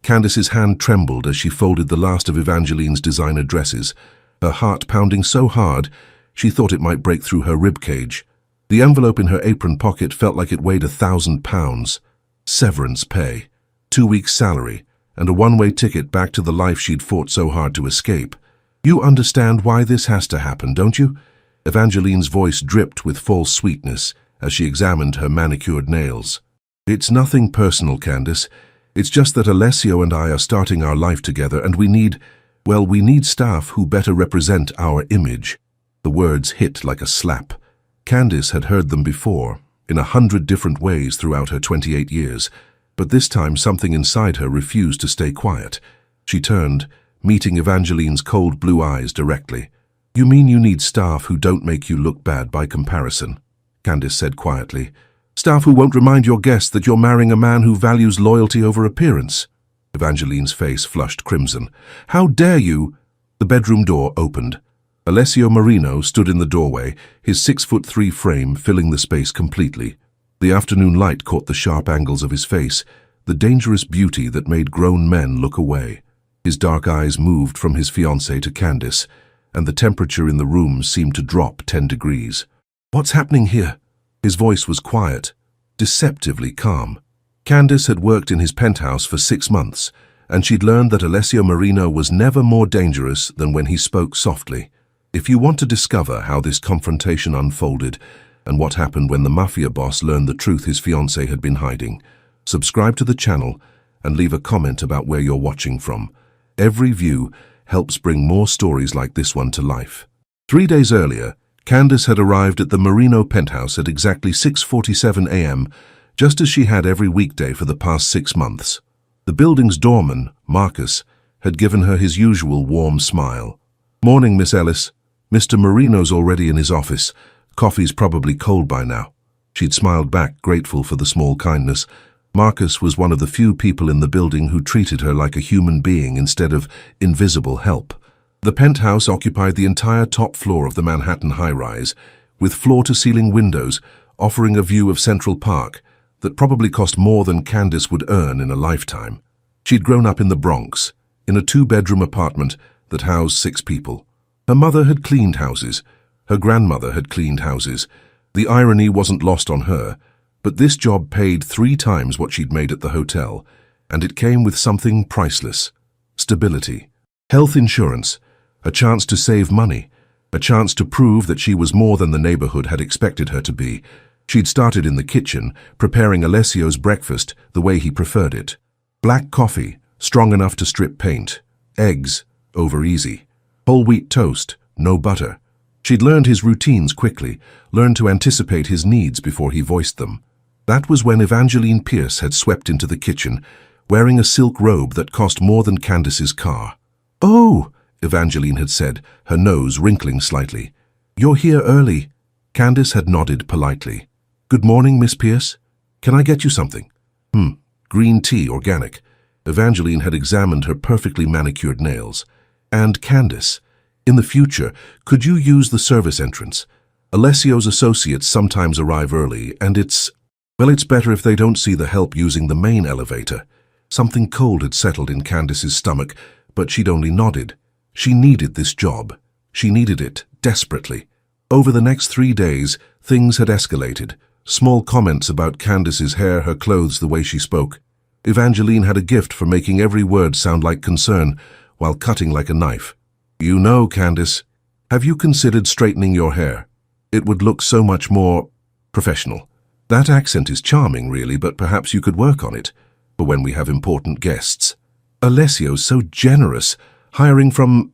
Candace's hand trembled as she folded the last of Evangeline's designer dresses, her heart pounding so hard she thought it might break through her ribcage. The envelope in her apron pocket felt like it weighed 1,000 pounds. Severance pay, 2 weeks' salary, and a one-way ticket back to the life she'd fought so hard to escape. You understand why this has to happen, don't you? Evangeline's voice dripped with false sweetness as she examined her manicured nails. It's nothing personal, Candace. It's just that Alessio and I are starting our life together and we need staff who better represent our image. The words hit like a slap. Candace had heard them before, in 100 different ways throughout her 28 years, but this time something inside her refused to stay quiet. She turned, meeting Evangeline's cold blue eyes directly. You mean you need staff who don't make you look bad by comparison? Candace said quietly. Staff who won't remind your guests that you're marrying a man who values loyalty over appearance. Evangeline's face flushed crimson. How dare you? The bedroom door opened. Alessio Marino stood in the doorway, his 6'3" frame filling the space completely. The afternoon light caught the sharp angles of his face, the dangerous beauty that made grown men look away. His dark eyes moved from his fiancée to Candace, and the temperature in the room seemed to drop 10 degrees. What's happening here? His voice was quiet, deceptively calm. Candace had worked in his penthouse for 6 months, and she'd learned that Alessio Marino was never more dangerous than when he spoke softly. If you want to discover how this confrontation unfolded and what happened when the Mafia boss learned the truth his fiancée had been hiding, subscribe to the channel and leave a comment about where you're watching from. Every view helps bring more stories like this one to life. 3 days earlier, Candace had arrived at the Marino penthouse at exactly 6:47 a.m., just as she had every weekday for the past 6 months. The building's doorman, Marcus, had given her his usual warm smile. Morning, Miss Ellis. Mr. Marino's already in his office. Coffee's probably cold by now. She'd smiled back, grateful for the small kindness. Marcus was one of the few people in the building who treated her like a human being instead of invisible help. The penthouse occupied the entire top floor of the Manhattan high-rise, with floor-to-ceiling windows offering a view of Central Park that probably cost more than Candace would earn in a lifetime. She'd grown up in the Bronx, in a 2-bedroom apartment that housed 6 people. Her mother had cleaned houses. Her grandmother had cleaned houses. The irony wasn't lost on her, but this job paid 3 times what she'd made at the hotel, and it came with something priceless: stability, health insurance, a chance to save money, a chance to prove that she was more than the neighborhood had expected her to be. She'd started in the kitchen, preparing Alessio's breakfast the way he preferred it. Black coffee, strong enough to strip paint. Eggs, over easy. Whole wheat toast, no butter. She'd learned his routines quickly, learned to anticipate his needs before he voiced them. That was when Evangeline Pierce had swept into the kitchen, wearing a silk robe that cost more than Candace's car. "Oh," Evangeline had said, her nose wrinkling slightly. "You're here early." Candace had nodded politely. "Good morning, Miss Pierce. Can I get you something?" Green tea, organic." Evangeline had examined her perfectly manicured nails. "And Candace, in the future, could you use the service entrance? Alessio's associates sometimes arrive early, and it's better if they don't see the help using the main elevator." Something cold had settled in Candace's stomach, but she'd only nodded. She needed this job. She needed it desperately. Over the next 3 days, things had escalated. Small comments about Candace's hair, her clothes, the way she spoke. Evangeline had a gift for making every word sound like concern, while cutting like a knife. "You know, Candace, have you considered straightening your hair? It would look so much more professional. That accent is charming, really, but perhaps you could work on it for when we have important guests. Alessio's so generous, hiring from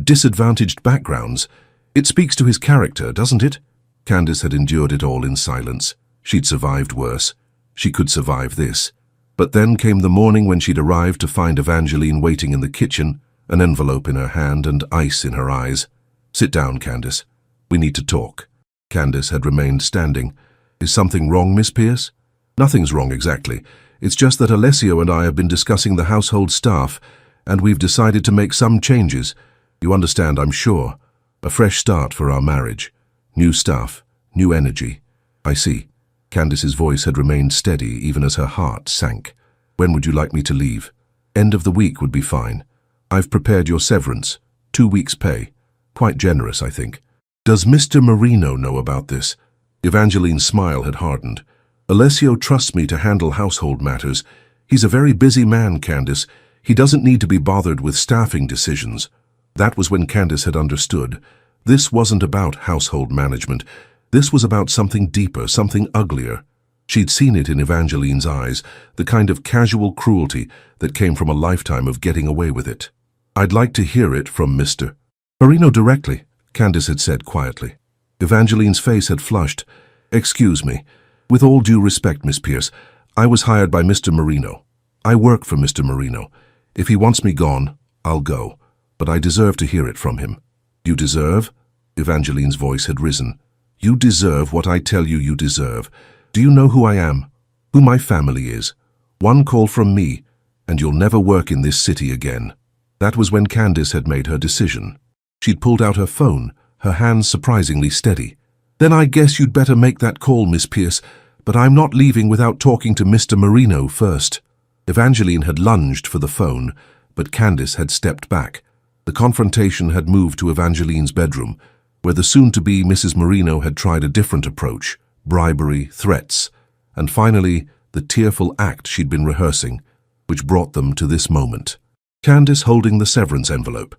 disadvantaged backgrounds. It speaks to his character, doesn't it?" Candace had endured it all in silence. She'd survived worse. She could survive this. But then came the morning when she'd arrived to find Evangeline waiting in the kitchen, an envelope in her hand and ice in her eyes. "Sit down, Candace. We need to talk." Candace had remained standing. "Is something wrong, Miss Pierce?" "Nothing's wrong exactly. It's just that Alessio and I have been discussing the household staff, and we've decided to make some changes. You understand, I'm sure. A fresh start for our marriage. New staff, new energy." "I see." Candace's voice had remained steady even as her heart sank. When would you like me to leave? End of the week would be fine. I've prepared your severance. 2 weeks' pay. Quite generous, I think. Does Mr. Marino know about this? Evangeline's smile had hardened. Alessio trusts me to handle household matters. He's a very busy man, Candace. He doesn't need to be bothered with staffing decisions. That was when Candace had understood. This wasn't about household management. This was about something deeper, something uglier. She'd seen it in Evangeline's eyes, the kind of casual cruelty that came from a lifetime of getting away with it. I'd like to hear it from Mr. Marino directly, Candace had said quietly. Evangeline's face had flushed. Excuse me. With all due respect, Miss Pierce, I was hired by Mr. Marino. I work for Mr. Marino. If he wants me gone, I'll go. But I deserve to hear it from him. You deserve? Evangeline's voice had risen. You deserve what I tell you deserve. Do you know who I am? Who my family is? One call from me, and you'll never work in this city again. That was when Candace had made her decision. She'd pulled out her phone, her hands surprisingly steady. Then I guess you'd better make that call, Miss Pierce, but I'm not leaving without talking to Mr. Marino first. Evangeline had lunged for the phone, but Candace had stepped back. The confrontation had moved to Evangeline's bedroom, where the soon-to-be Mrs. Marino had tried a different approach, bribery, threats, and finally the tearful act she'd been rehearsing, which brought them to this moment. Candace holding the severance envelope,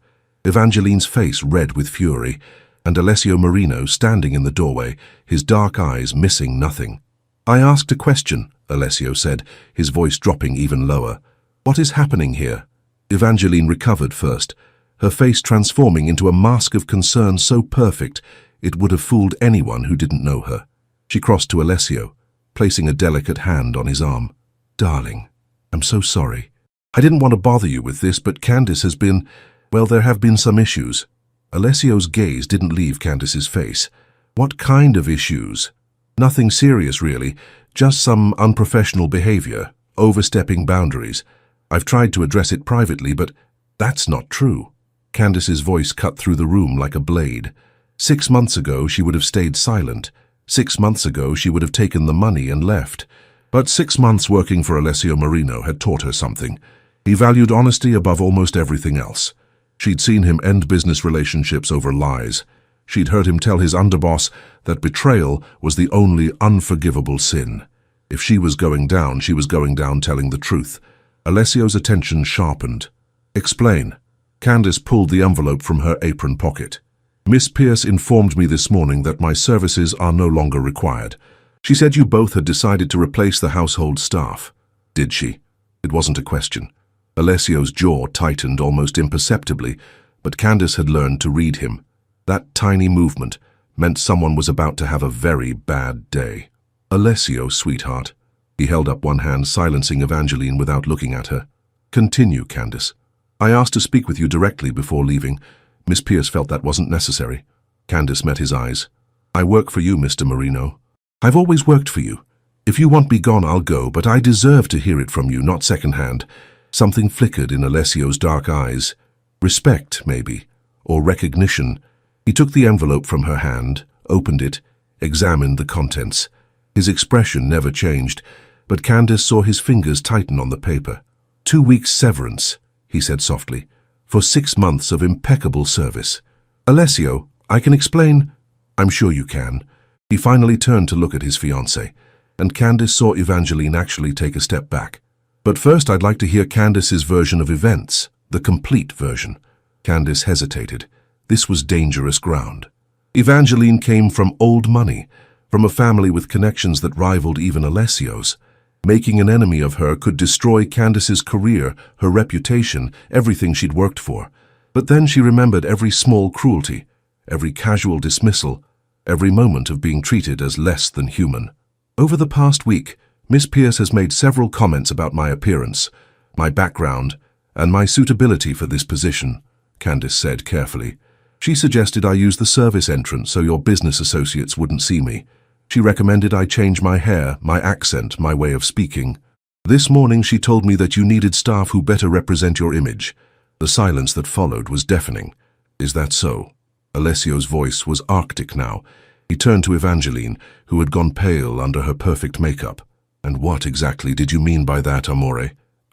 Evangeline's face red with fury, and Alessio Marino standing in the doorway, his dark eyes missing nothing. I asked a question, Alessio said, his voice dropping even lower. What is happening here? Evangeline recovered first, her face transforming into a mask of concern so perfect it would have fooled anyone who didn't know her. She crossed to Alessio, placing a delicate hand on his arm. Darling, I'm so sorry. I didn't want to bother you with this, but Candace has been, well, there have been some issues. Alessio's gaze didn't leave Candace's face. What kind of issues? Nothing serious, really, just some unprofessional behavior, overstepping boundaries. I've tried to address it privately, but that's not true. Candace's voice cut through the room like a blade. 6 months ago, she would have stayed silent. 6 months ago, she would have taken the money and left. But 6 months working for Alessio Marino had taught her something. He valued honesty above almost everything else. She'd seen him end business relationships over lies. She'd heard him tell his underboss that betrayal was the only unforgivable sin. If she was going down, she was going down telling the truth. Alessio's attention sharpened. Explain. Candace pulled the envelope from her apron pocket. Miss Pierce informed me this morning that my services are no longer required. She said you both had decided to replace the household staff. Did she? It wasn't a question. Alessio's jaw tightened almost imperceptibly, but Candace had learned to read him. That tiny movement meant someone was about to have a very bad day. Alessio, sweetheart. He held up one hand, silencing Evangeline without looking at her. Continue, Candace. I asked to speak with you directly before leaving. Miss Pierce felt that wasn't necessary. Candace met his eyes. I work for you, Mr. Marino. I've always worked for you. If you want me gone, I'll go, but I deserve to hear it from you, not secondhand. Something flickered in Alessio's dark eyes. Respect, maybe, or recognition. He took the envelope from her hand, opened it, examined the contents. His expression never changed, but Candace saw his fingers tighten on the paper. 2 weeks severance, he said softly, for 6 months of impeccable service. Alessio, I can explain. I'm sure you can. He finally turned to look at his fiancée, and Candace saw Evangeline actually take a step back. But first I'd like to hear Candace's version of events, the complete version. Candace hesitated. This was dangerous ground. Evangeline came from old money, from a family with connections that rivaled even Alessio's. Making an enemy of her could destroy Candace's career, her reputation, everything she'd worked for. But then she remembered every small cruelty, every casual dismissal, every moment of being treated as less than human. Over the past week, Miss Pierce has made several comments about my appearance, my background, and my suitability for this position, Candace said carefully. She suggested I use the service entrance so your business associates wouldn't see me. She recommended I change my hair, my accent, my way of speaking. This morning she told me that you needed staff who better represent your image. The silence that followed was deafening. Is that so? Alessio's voice was arctic now. He turned to Evangeline, who had gone pale under her perfect makeup. And what exactly did you mean by that, amore?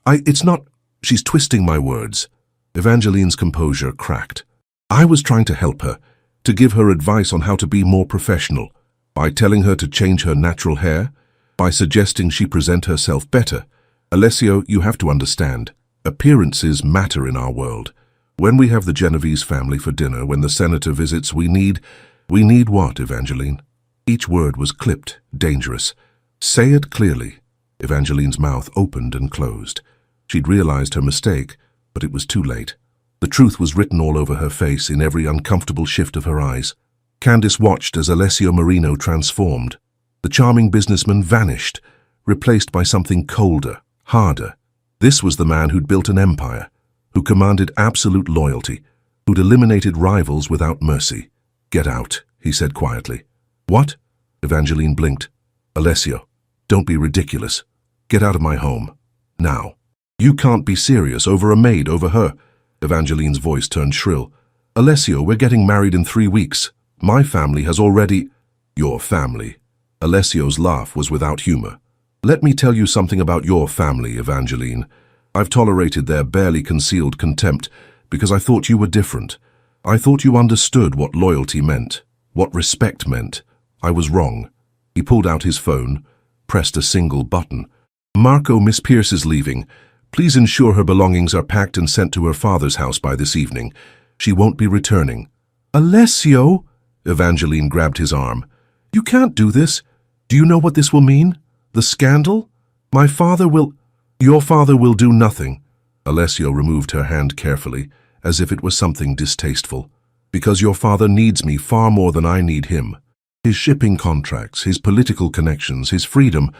It's not... She's twisting my words. Evangeline's composure cracked. I was trying to help her, to give her advice on how to be more professional, by telling her to change her natural hair, by suggesting she present herself better. Alessio, you have to understand, appearances matter in our world. When we have the Genovese family for dinner, when the senator visits, we need what, Evangeline? Each word was clipped, dangerous. Say it clearly. Evangeline's mouth opened and closed. She'd realized her mistake, but it was too late. The truth was written all over her face, in every uncomfortable shift of her eyes. Candice watched as Alessio Marino transformed. The charming businessman vanished, replaced by something colder, harder. This was the man who'd built an empire, who commanded absolute loyalty, who'd eliminated rivals without mercy. Get out, he said quietly. What? Evangeline blinked. Alessio, don't be ridiculous. Get out of my home. Now. You can't be serious over a maid, over her. Evangeline's voice turned shrill. Alessio, we're getting married in 3 weeks. My family has already... Your family. Alessio's laugh was without humor. Let me tell you something about your family, Evangeline. I've tolerated their barely concealed contempt because I thought you were different. I thought you understood what loyalty meant, what respect meant. I was wrong. He pulled out his phone, pressed a single button. Marco, Miss Pierce is leaving. Please ensure her belongings are packed and sent to her father's house by this evening. She won't be returning. Alessio! Evangeline grabbed his arm. You can't do this. Do you know what this will mean? The scandal? My father will... Your father will do nothing. Alessio removed her hand carefully, as if it was something distasteful. Because your father needs me far more than I need him. His shipping contracts, his political connections, his freedom,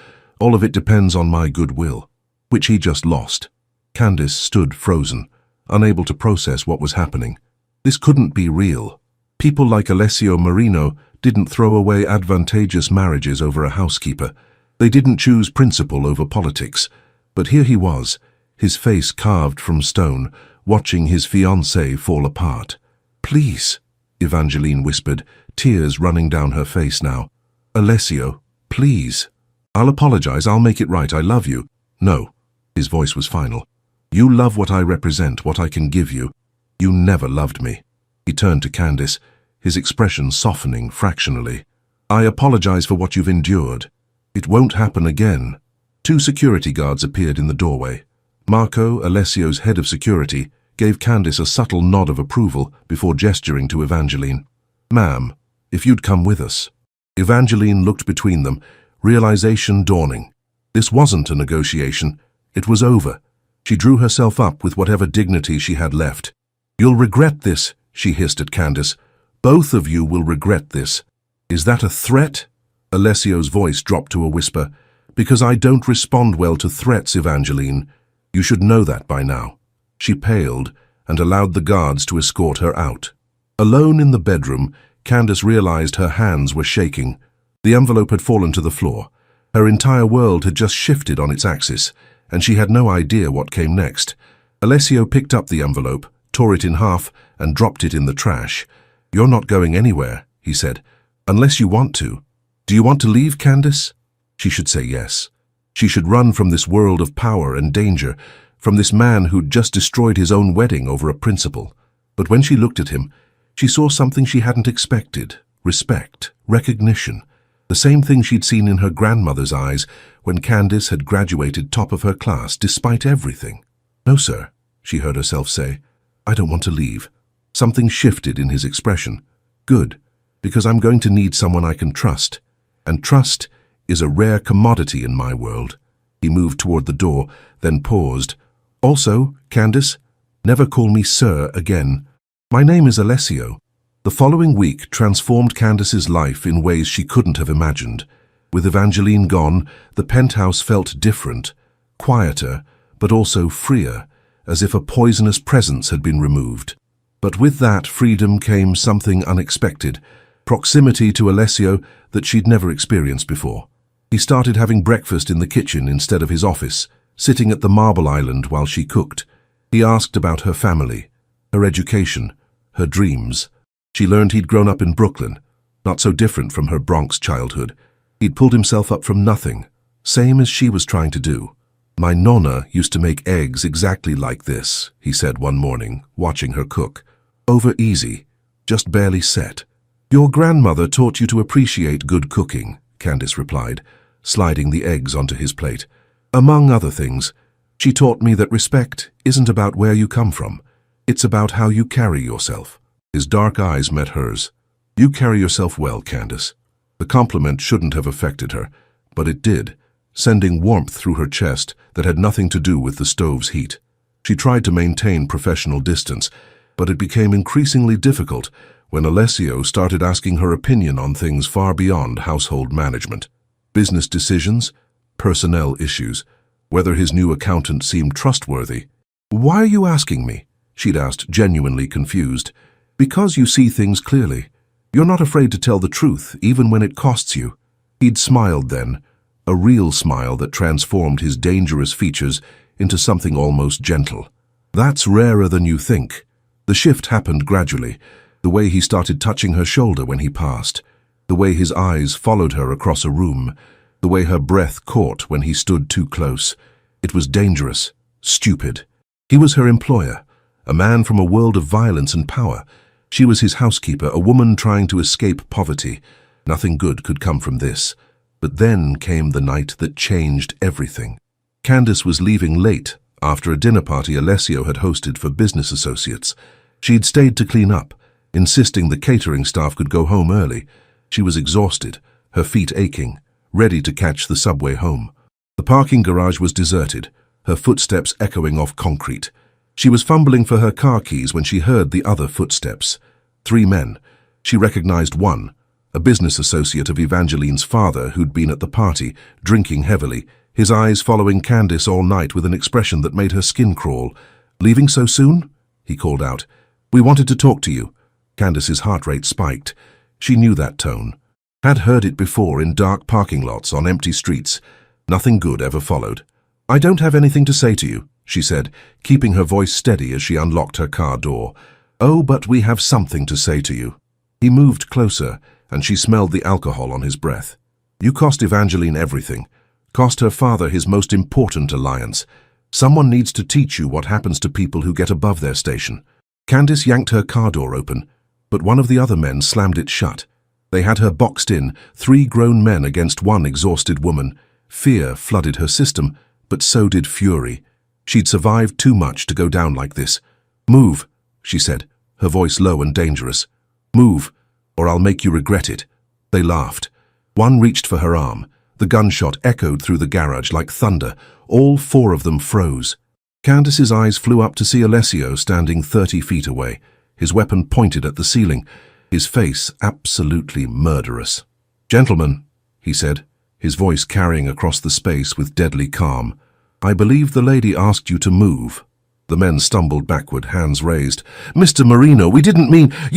all of it depends on my goodwill, which he just lost. Candice stood frozen, unable to process what was happening. This couldn't be real. People like Alessio Marino didn't throw away advantageous marriages over a housekeeper. They didn't choose principle over politics. But here he was, his face carved from stone, watching his fiancée fall apart. Please, Evangeline whispered, tears running down her face now. Alessio, please. I'll apologize, I'll make it right, I love you. No, his voice was final. You love what I represent, what I can give you. You never loved me. He turned to Candice, his expression softening fractionally. I apologize for what you've endured. It won't happen again. 2 security guards appeared in the doorway. Marco, Alessio's head of security, gave Candice a subtle nod of approval before gesturing to Evangeline. Ma'am, if you'd come with us. Evangeline looked between them, realization dawning. This wasn't a negotiation. It was over. She drew herself up with whatever dignity she had left. You'll regret this, she hissed at Candice. Both of you will regret this. Is that a threat? Alessio's voice dropped to a whisper. Because I don't respond well to threats, Evangeline. You should know that by now. She paled and allowed the guards to escort her out. Alone in the bedroom, Candice realized her hands were shaking. The envelope had fallen to the floor. Her entire world had just shifted on its axis, and she had no idea what came next. Alessio picked up the envelope, tore it in half, and dropped it in the trash. You're not going anywhere, he said, unless you want to. Do you want to leave, Candice? She should say yes. She should run from this world of power and danger, from this man who'd just destroyed his own wedding over a principle. But when she looked at him, she saw something she hadn't expected. Respect, recognition. The same thing she'd seen in her grandmother's eyes when Candice had graduated top of her class despite everything. No, sir, she heard herself say. I don't want to leave. Something shifted in his expression. Good, because I'm going to need someone I can trust. And trust is a rare commodity in my world. He moved toward the door, then paused. Also, Candice, never call me sir again. My name is Alessio. The following week transformed Candice's life in ways she couldn't have imagined. With Evangeline gone, the penthouse felt different, quieter, but also freer, as if a poisonous presence had been removed. But with that freedom came something unexpected, proximity to Alessio that she'd never experienced before. He started having breakfast in the kitchen instead of his office, sitting at the marble island while she cooked. He asked about her family, her education, her dreams. She learned he'd grown up in Brooklyn, not so different from her Bronx childhood. He'd pulled himself up from nothing, same as she was trying to do. "My nonna used to make eggs exactly like this," he said one morning, watching her cook. "Over easy, just barely set." "Your grandmother taught you to appreciate good cooking," Candace replied, sliding the eggs onto his plate. "Among other things, she taught me that respect isn't about where you come from. It's about how you carry yourself." His dark eyes met hers. "You carry yourself well, Candace." The compliment shouldn't have affected her, but it did, sending warmth through her chest that had nothing to do with the stove's heat. She tried to maintain professional distance, but it became increasingly difficult when Alessio started asking her opinion on things far beyond household management. Business decisions, personnel issues, whether his new accountant seemed trustworthy. "Why are you asking me?" she'd asked, genuinely confused. "Because you see things clearly. You're not afraid to tell the truth, even when it costs you." He'd smiled then, a real smile that transformed his dangerous features into something almost gentle. "That's rarer than you think." The shift happened gradually, the way he started touching her shoulder when he passed, the way his eyes followed her across a room, the way her breath caught when he stood too close. It was dangerous, stupid. He was her employer, a man from a world of violence and power. She was his housekeeper, a woman trying to escape poverty. Nothing good could come from this. But then came the night that changed everything. Candace was leaving late after a dinner party Alessio had hosted for business associates. She'd stayed to clean up, insisting the catering staff could go home early. She was exhausted, her feet aching, ready to catch the subway home. The parking garage was deserted, her footsteps echoing off concrete. She was fumbling for her car keys when she heard the other footsteps. 3 men. She recognized one, a business associate of Evangeline's father who'd been at the party, drinking heavily, his eyes following Candace all night with an expression that made her skin crawl. "Leaving so soon?" he called out. "We wanted to talk to you." Candace's heart rate spiked. She knew that tone. Had heard it before in dark parking lots on empty streets. Nothing good ever followed. "I don't have anything to say to you," she said, keeping her voice steady as she unlocked her car door. "Oh, but we have something to say to you." He moved closer, and she smelled the alcohol on his breath. "You cost Evangeline everything. Cost her father his most important alliance. Someone needs to teach you what happens to people who get above their station." Candace yanked her car door open, but one of the other men slammed it shut. They had her boxed in, 3 grown men against one exhausted woman. Fear flooded her system, but so did fury. She'd survived too much to go down like this. "Move," she said, her voice low and dangerous. "Move, or I'll make you regret it." They laughed. One reached for her arm. The gunshot echoed through the garage like thunder. All 4 of them froze. Candace's eyes flew up to see Alessio standing 30 feet away, his weapon pointed at the ceiling, his face absolutely murderous. "Gentlemen," he said, his voice carrying across the space with deadly calm, "I believe the lady asked you to move." The men stumbled backward, hands raised. "Mr. Marino, you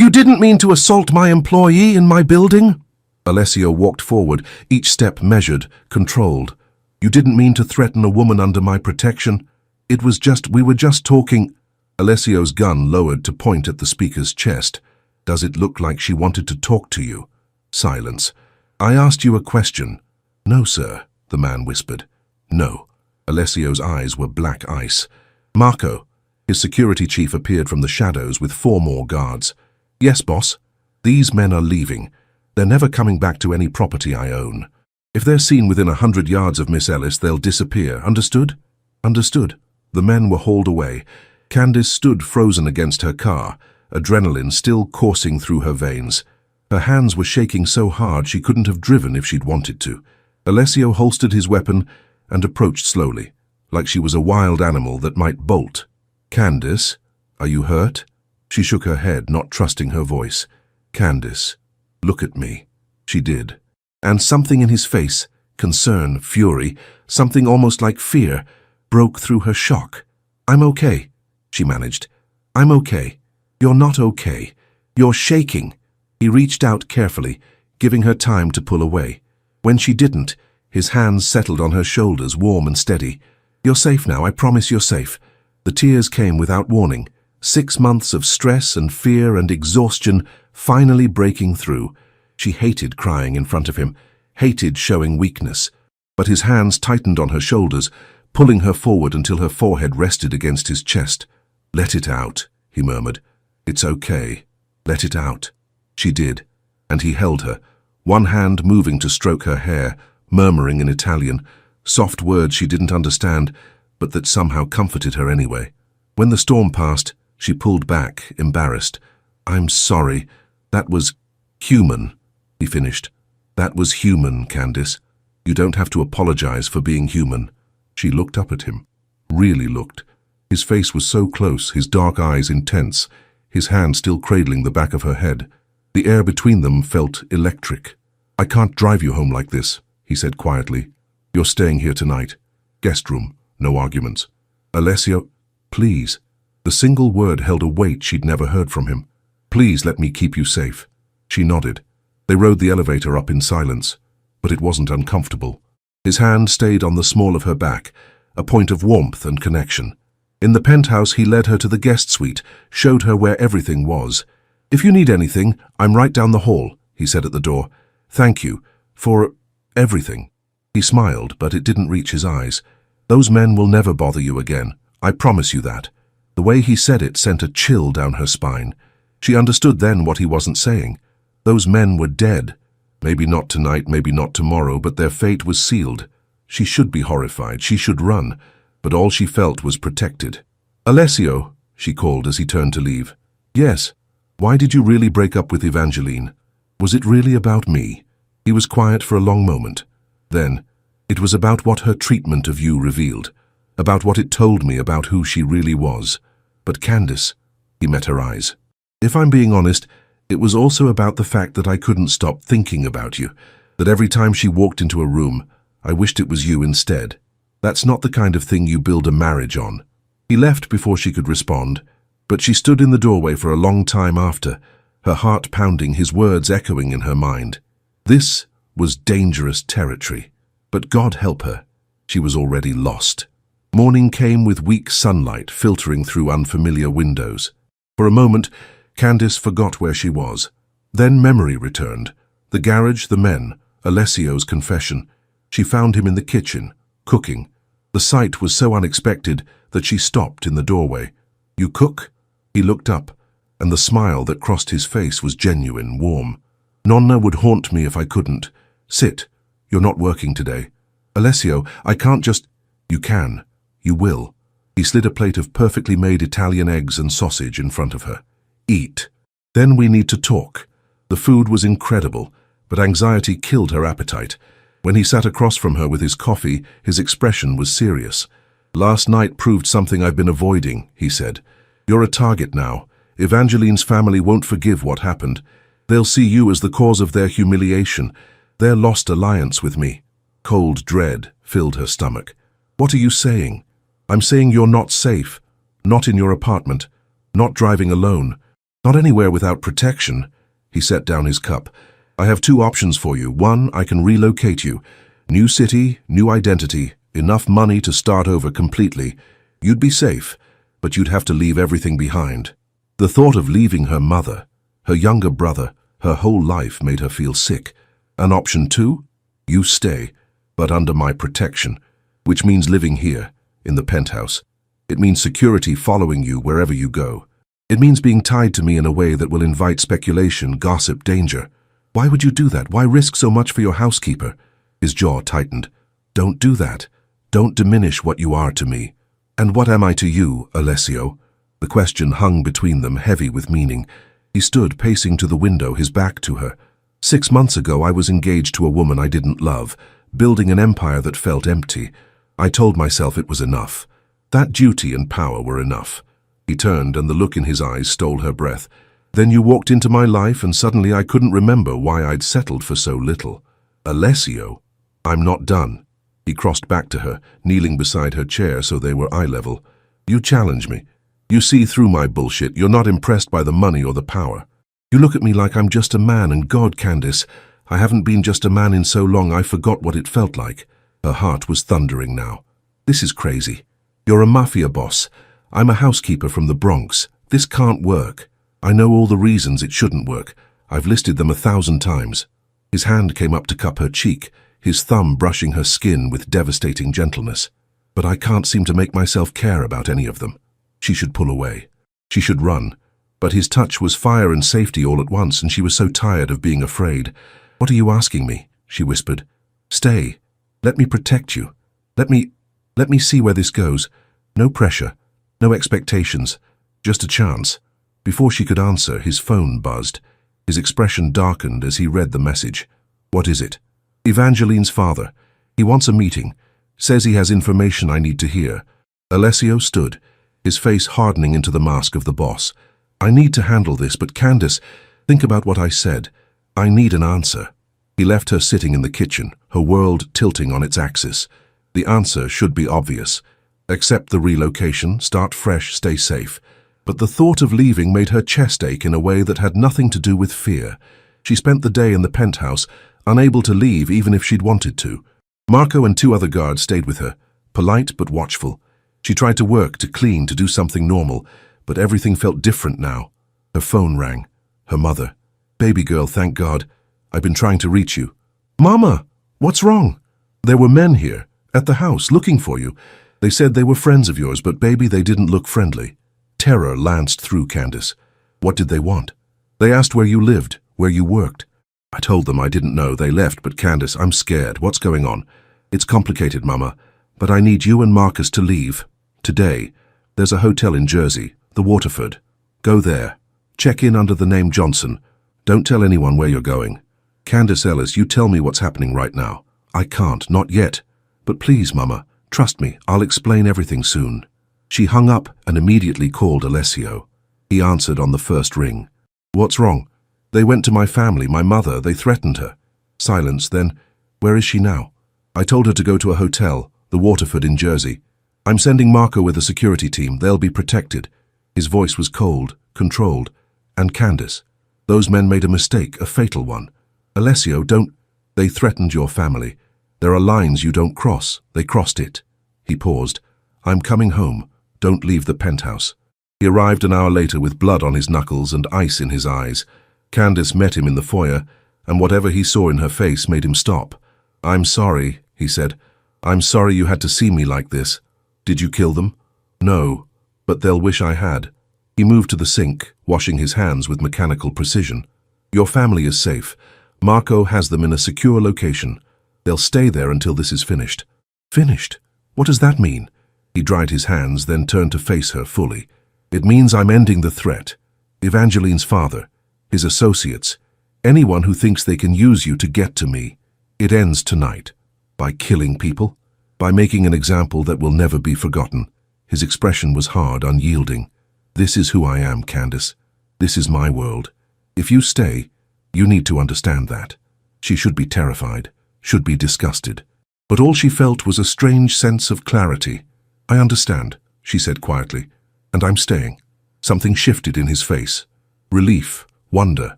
didn't mean to assault my employee in my building?" Alessio walked forward, each step measured, controlled. "You didn't mean to threaten a woman under my protection? We were just talking." Alessio's gun lowered to point at the speaker's chest. "Does it look like she wanted to talk to you?" Silence. "I asked you a question." "No, sir," the man whispered. "No." Alessio's eyes were black ice. "Marco." His security chief appeared from the shadows with 4 more guards. "Yes, boss. These men are leaving. They're never coming back to any property I own. If they're seen within 100 yards of Miss Ellis, they'll disappear. Understood?" "Understood." The men were hauled away. Candace stood frozen against her car, adrenaline still coursing through her veins. Her hands were shaking so hard she couldn't have driven if she'd wanted to. Alessio holstered his weapon and approached slowly, like she was a wild animal that might bolt. "Candace, are you hurt?" She shook her head, not trusting her voice. "Candace, look at me." She did. And something in his face, concern, fury, something almost like fear, broke through her shock. "I'm okay," she managed. "I'm okay." "You're not okay. You're shaking." He reached out carefully, giving her time to pull away. When she didn't, his hands settled on her shoulders, warm and steady. "You're safe now, I promise you're safe." The tears came without warning. 6 months of stress and fear and exhaustion finally breaking through. She hated crying in front of him, hated showing weakness. But his hands tightened on her shoulders, pulling her forward until her forehead rested against his chest. "Let it out," he murmured. "It's okay. Let it out." She did, and he held her, one hand moving to stroke her hair, murmuring in Italian, soft words she didn't understand, but that somehow comforted her anyway. When the storm passed, she pulled back, embarrassed. "I'm sorry. That was human," he finished. "That was human, Candice. You don't have to apologize for being human." She looked up at him. Really looked. His face was so close, his dark eyes intense, his hand still cradling the back of her head. The air between them felt electric. "I can't drive you home like this," he said quietly. "You're staying here tonight. Guest room, no arguments." "Alessio, please." The single word held a weight she'd never heard from him. "Please let me keep you safe." She nodded. They rode the elevator up in silence, but it wasn't uncomfortable. His hand stayed on the small of her back, a point of warmth and connection. In the penthouse, he led her to the guest suite, showed her where everything was. "If you need anything, I'm right down the hall," he said at the door. "Thank you for everything." He smiled, but it didn't reach his eyes. "Those men will never bother you again. I promise you that." The way he said it sent a chill down her spine. She understood then what he wasn't saying. Those men were dead. Maybe not tonight, maybe not tomorrow, but their fate was sealed. She should be horrified, she should run, but all she felt was protected. "Alessio," she called as he turned to leave. "Yes. Why did you really break up with Evangeline? Was it really about me?" He was quiet for a long moment. Then, "It was about what her treatment of you revealed, about what it told me about who she really was. But Candice," he met her eyes. "If I'm being honest, it was also about the fact that I couldn't stop thinking about you, that every time she walked into a room, I wished it was you instead. That's not the kind of thing you build a marriage on." He left before she could respond, but she stood in the doorway for a long time after, her heart pounding, his words echoing in her mind. This was dangerous territory, but God help her, she was already lost. Morning came with weak sunlight filtering through unfamiliar windows. For a moment, Candice forgot where she was. Then memory returned. The garage, the men, Alessio's confession. She found him in the kitchen, cooking. The sight was so unexpected that she stopped in the doorway. "You cook?" He looked up, and the smile that crossed his face was genuine, warm. "Nonna would haunt me if I couldn't. Sit. You're not working today." "Alessio, I can't just—" "You can. You will." He slid a plate of perfectly made Italian eggs and sausage in front of her. "Eat. Then we need to talk." The food was incredible, but anxiety killed her appetite. When he sat across from her with his coffee, his expression was serious. "Last night proved something I've been avoiding," he said. "You're a target now. Evangeline's family won't forgive what happened. They'll see you as the cause of their humiliation, their lost alliance with me." Cold dread filled her stomach. "What are you saying?" "I'm saying you're not safe. Not in your apartment. Not driving alone. Not anywhere without protection." He set down his cup. "I have two options for you. One, I can relocate you. New city, new identity, enough money to start over completely. You'd be safe, but you'd have to leave everything behind." The thought of leaving her mother, her younger brother, her whole life made her feel sick. "An option two? You stay, but under my protection, which means living here, in the penthouse. It means security following you wherever you go. It means being tied to me in a way that will invite speculation, gossip, danger. Why would you do that? Why risk so much for your housekeeper?" His jaw tightened. "Don't do that. Don't diminish what you are to me." "And what am I to you, Alessio?" The question hung between them, heavy with meaning. He stood pacing to the window, his back to her. 6 months ago, I was engaged to a woman I didn't love, building an empire that felt empty. I told myself it was enough. That duty and power were enough." He turned, and the look in his eyes stole her breath. "Then you walked into my life, and suddenly I couldn't remember why I'd settled for so little." "Alessio, I'm not done." He crossed back to her, kneeling beside her chair so they were eye level. "You challenge me. You see through my bullshit. You're not impressed by the money or the power. You look at me like I'm just a man, and God, Candice, I haven't been just a man in so long I forgot what it felt like." Her heart was thundering now. "This is crazy. You're a mafia boss. I'm a housekeeper from the Bronx. This can't work. I know all the reasons it shouldn't work. I've listed them 1,000 times." His hand came up to cup her cheek, his thumb brushing her skin with devastating gentleness. but I can't seem to make myself care about any of them. She should pull away. She should run. But his touch was fire and safety all at once, and she was so tired of being afraid. "What are you asking me?" she whispered. "Stay. Let me protect you. Let me see where this goes. No pressure. No expectations. Just a chance." Before she could answer, his phone buzzed. His expression darkened as he read the message. "What is it?" "Evangeline's father. He wants a meeting. Says he has information I need to hear." Alessio stood, his face hardening into the mask of the boss. "I need to handle this, but Candace, think about what I said. I need an answer." He left her sitting in the kitchen, her world tilting on its axis. The answer should be obvious. Accept the relocation, start fresh, stay safe. But the thought of leaving made her chest ache in a way that had nothing to do with fear. She spent the day in the penthouse, unable to leave even if she'd wanted to. Marco and 2 other guards stayed with her, polite but watchful. She tried to work, to clean, to do something normal, but everything felt different now. Her phone rang. Her mother. "Baby girl, thank God. I've been trying to reach you." "Mama, what's wrong?" "There were men here, at the house, looking for you. They said they were friends of yours, but baby, they didn't look friendly." Terror lanced through Candace. "What did they want?" "They asked where you lived, where you worked." "I told them I didn't know. They left, but Candace, I'm scared. What's going on?" "It's complicated, Mama, but I need you and Marcus to leave. Today. There's a hotel in Jersey, the Waterford. Go there. Check in under the name Johnson. Don't tell anyone where you're going. Candace Ellis, you tell me what's happening right now." "I can't, not yet. But please, Mama, trust me, I'll explain everything soon." She hung up and immediately called Alessio. He answered on the first ring. "What's wrong?" "They went to my family, my mother, they threatened her." Silence, then, "Where is she now?" "I told her to go to a hotel, the Waterford in Jersey. I'm sending Marco with a security team, they'll be protected." His voice was cold, controlled. "And Candace, those men made a mistake, a fatal one. Alessio, don't... They threatened your family. There are lines you don't cross, they crossed it." He paused. "I'm coming home. Don't leave the penthouse." He arrived an hour later with blood on his knuckles and ice in his eyes. Candace met him in the foyer, and whatever he saw in her face made him stop. "I'm sorry," he said. "I'm sorry you had to see me like this." "Did you kill them?" "No, but they'll wish I had." He moved to the sink, washing his hands with mechanical precision. "Your family is safe. Marco has them in a secure location. They'll stay there until this is finished." "Finished? What does that mean?" He dried his hands, then turned to face her fully. "It means I'm ending the threat. Evangeline's father, his associates, anyone who thinks they can use you to get to me. It ends tonight. By killing people. By making an example that will never be forgotten." His expression was hard, unyielding. "This is who I am, Candace. This is my world. If you stay, you need to understand that." She should be terrified, should be disgusted. But all she felt was a strange sense of clarity. "I understand," she said quietly, "and I'm staying." Something shifted in his face. Relief, wonder,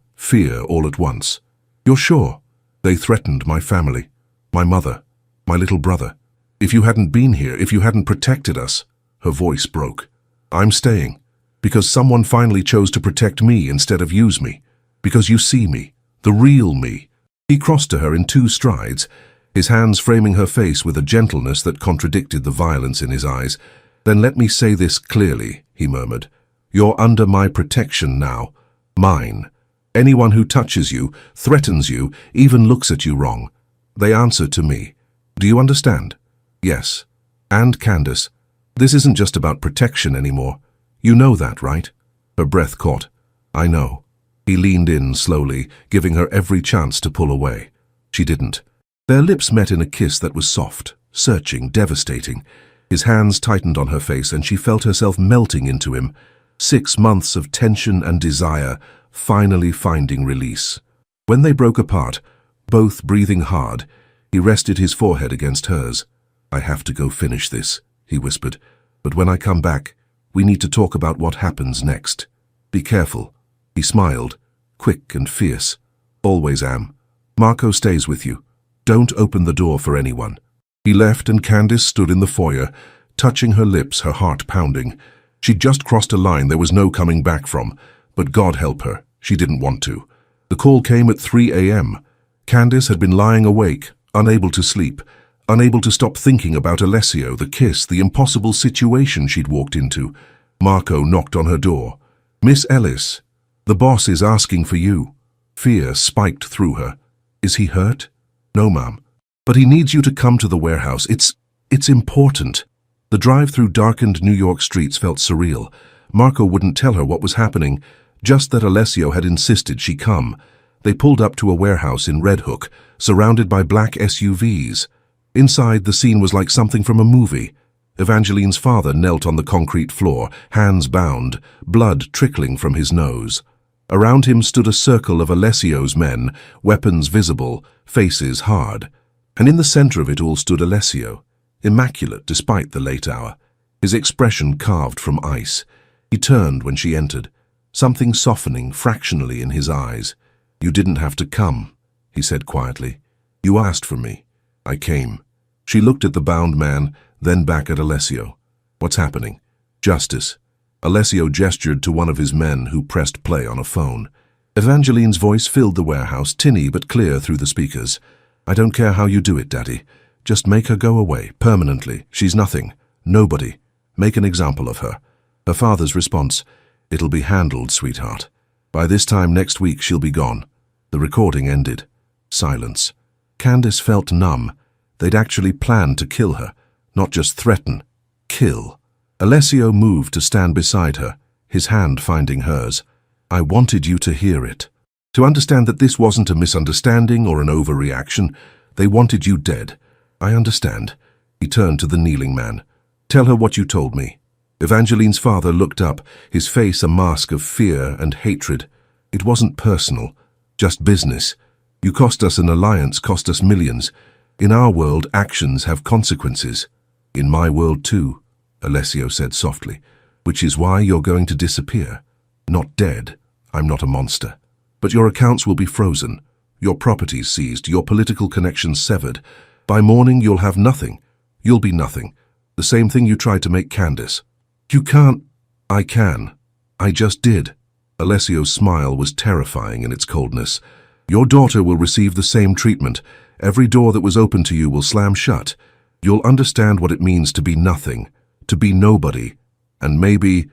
fear all at once. "You're sure?" "They threatened my family, my mother, my little brother. If you hadn't been here, if you hadn't protected us..." Her voice broke. "I'm staying, because someone finally chose to protect me instead of use me. Because you see me, the real me." He crossed to her in 2 strides, his hands framing her face with a gentleness that contradicted the violence in his eyes. "Then let me say this clearly," he murmured. "You're under my protection now. Mine. Anyone who touches you, threatens you, even looks at you wrong, they answer to me. Do you understand?" "Yes. And Candace, this isn't just about protection anymore. You know that, right?" Her breath caught. "I know." He leaned in slowly, giving her every chance to pull away. She didn't. Their lips met in a kiss that was soft, searching, devastating. His hands tightened on her face and she felt herself melting into him. 6 months of tension and desire, finally finding release. When they broke apart, both breathing hard, he rested his forehead against hers. "I have to go finish this," he whispered. "But when I come back, we need to talk about what happens next. Be careful." He smiled, quick and fierce. "Always am. Marco stays with you. Don't open the door for anyone." He left and Candace stood in the foyer, touching her lips, her heart pounding. She'd just crossed a line there was no coming back from, but God help her, she didn't want to. The call came at 3 a.m. Candace had been lying awake, unable to sleep, unable to stop thinking about Alessio, the kiss, the impossible situation she'd walked into. Marco knocked on her door. "Miss Ellis, the boss is asking for you." Fear spiked through her. "Is he hurt?" "No, ma'am. But he needs you to come to the warehouse. It's important." The drive through darkened New York streets felt surreal. Marco wouldn't tell her what was happening, just that Alessio had insisted she come. They pulled up to a warehouse in Red Hook, surrounded by black SUVs. Inside, the scene was like something from a movie. Evangeline's father knelt on the concrete floor, hands bound, blood trickling from his nose. Around him stood a circle of Alessio's men, weapons visible, faces hard. And in the center of it all stood Alessio, immaculate despite the late hour, his expression carved from ice. He turned when she entered, something softening fractionally in his eyes. "You didn't have to come," he said quietly. "You asked for me. I came." She looked at the bound man, then back at Alessio. "What's happening?" "Justice." Alessio gestured to one of his men who pressed play on a phone. Evangeline's voice filled the warehouse, tinny but clear through the speakers. "I don't care how you do it, Daddy. Just make her go away, permanently. She's nothing. Nobody. Make an example of her." Her father's response, "It'll be handled, sweetheart. By this time next week she'll be gone." The recording ended. Silence. Candace felt numb. They'd actually planned to kill her, not just threaten. Kill. Alessio moved to stand beside her, his hand finding hers. "I wanted you to hear it. To understand that this wasn't a misunderstanding or an overreaction. They wanted you dead. I understand." He turned to the kneeling man. "Tell her what you told me." Evangeline's father looked up, his face a mask of fear and hatred. "It wasn't personal, just business. You cost us an alliance, cost us millions. In our world, actions have consequences." "In my world too," Alessio said softly, "which is why you're going to disappear. Not dead. I'm not a monster. But your accounts will be frozen, your properties seized, your political connections severed. By morning, you'll have nothing. You'll be nothing. The same thing you tried to make Candace." "You can't." "I can. I just did." Alessio's smile was terrifying in its coldness. "Your daughter will receive the same treatment. Every door that was open to you will slam shut. You'll understand what it means to be nothing, to be nobody. And maybe,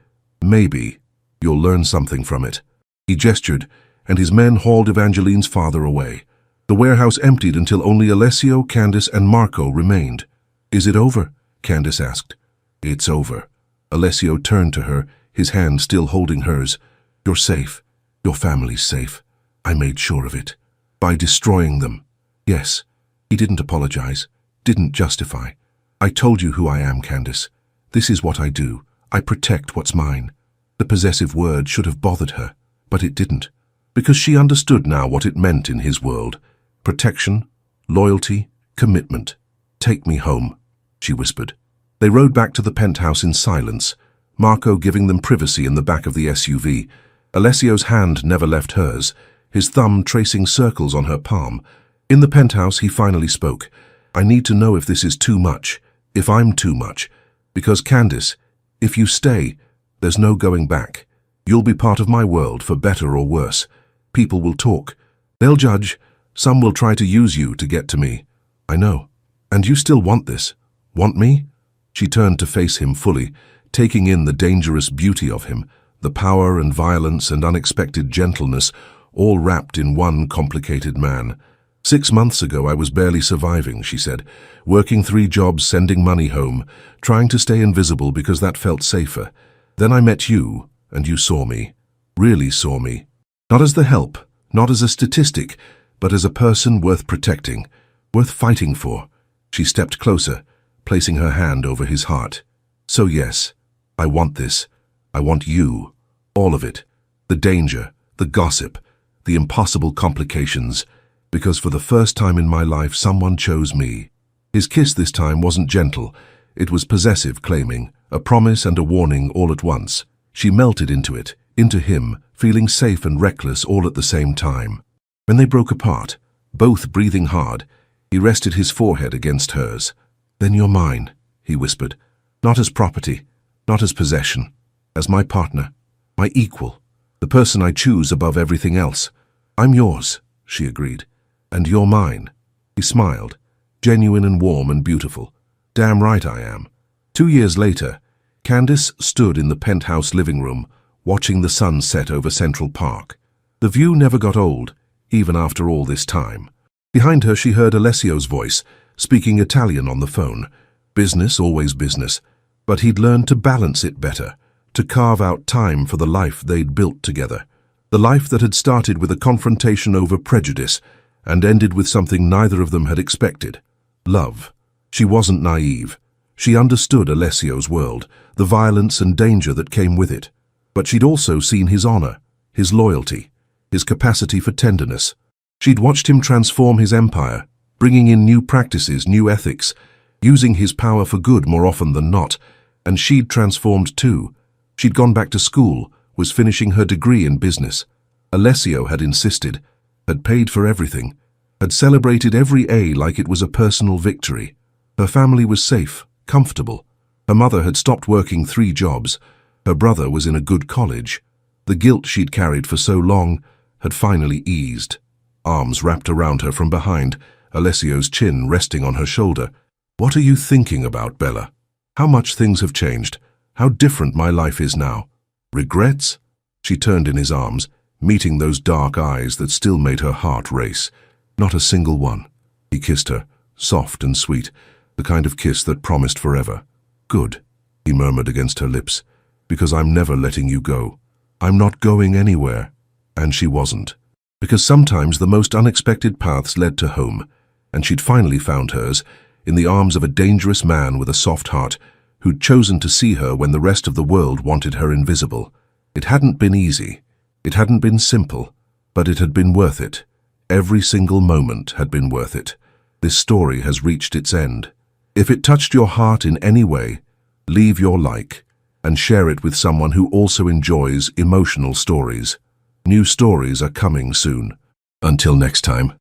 you'll learn something from it." He gestured, and his men hauled Evangeline's father away. The warehouse emptied until only Alessio, Candace, and Marco remained. "Is it over?" Candace asked. "It's over." Alessio turned to her, his hand still holding hers. "You're safe. Your family's safe. I made sure of it. By destroying them." "Yes." He didn't apologize, didn't justify. "I told you who I am, Candace. This is what I do. I protect what's mine." The possessive word should have bothered her, but it didn't, because she understood now what it meant in his world. Protection, loyalty, commitment. "Take me home," she whispered. They rode back to the penthouse in silence, Marco giving them privacy in the back of the SUV. Alessio's hand never left hers, his thumb tracing circles on her palm. In the penthouse, he finally spoke. "I need to know if this is too much, if I'm too much. Because, Candace, if you stay, there's no going back. You'll be part of my world, for better or worse. People will talk. They'll judge. Some will try to use you to get to me. I know. And you still want this. Want me?" She turned to face him fully, taking in the dangerous beauty of him, the power and violence and unexpected gentleness, all wrapped in one complicated man. "6 months ago I was barely surviving," she said, "working 3 jobs, sending money home, trying to stay invisible because that felt safer. Then I met you, and you saw me, really saw me. Not as the help, not as a statistic, but as a person worth protecting, worth fighting for." She stepped closer, placing her hand over his heart. "So yes, I want this. I want you. All of it. The danger, the gossip, the impossible complications. Because for the first time in my life, someone chose me." His kiss this time wasn't gentle. It was possessive, claiming, a promise and a warning all at once. She melted into it, into him, feeling safe and reckless all at the same time. When they broke apart, both breathing hard, he rested his forehead against hers. "Then you're mine," he whispered. "Not as property, not as possession. As my partner, my equal, the person I choose above everything else. I'm yours," she agreed. "And you're mine." He smiled, genuine and warm and beautiful. Damn right I am. 2 years later, Candace stood in the penthouse living room, watching the sun set over Central Park. The view never got old, even after all this time. Behind her she heard Alessio's voice, speaking Italian on the phone. Business, always business, but he'd learned to balance it better, to carve out time for the life they'd built together. The life that had started with a confrontation over prejudice and ended with something neither of them had expected. Love. She wasn't naive. She understood Alessio's world, the violence and danger that came with it. But she'd also seen his honor, his loyalty, his capacity for tenderness. She'd watched him transform his empire, bringing in new practices, new ethics, using his power for good more often than not, and she'd transformed too. She'd gone back to school, was finishing her degree in business. Alessio had insisted, had paid for everything, had celebrated every A like it was a personal victory. Her family was safe, comfortable. Her mother had stopped working 3 jobs. Her brother was in a good college. The guilt she'd carried for so long had finally eased. Arms wrapped around her from behind, Alessio's chin resting on her shoulder. What are you thinking about, Bella? How much things have changed. How different my life is now. Regrets? She turned in his arms, meeting those dark eyes that still made her heart race. Not a single one. He kissed her, soft and sweet, the kind of kiss that promised forever. Good, he murmured against her lips, because I'm never letting you go. I'm not going anywhere. And she wasn't. Because sometimes the most unexpected paths led to home, and she'd finally found hers, in the arms of a dangerous man with a soft heart, who'd chosen to see her when the rest of the world wanted her invisible. It hadn't been easy. It hadn't been simple, but it had been worth it. Every single moment had been worth it. This story has reached its end. If it touched your heart in any way, leave your like and share it with someone who also enjoys emotional stories. New stories are coming soon. Until next time.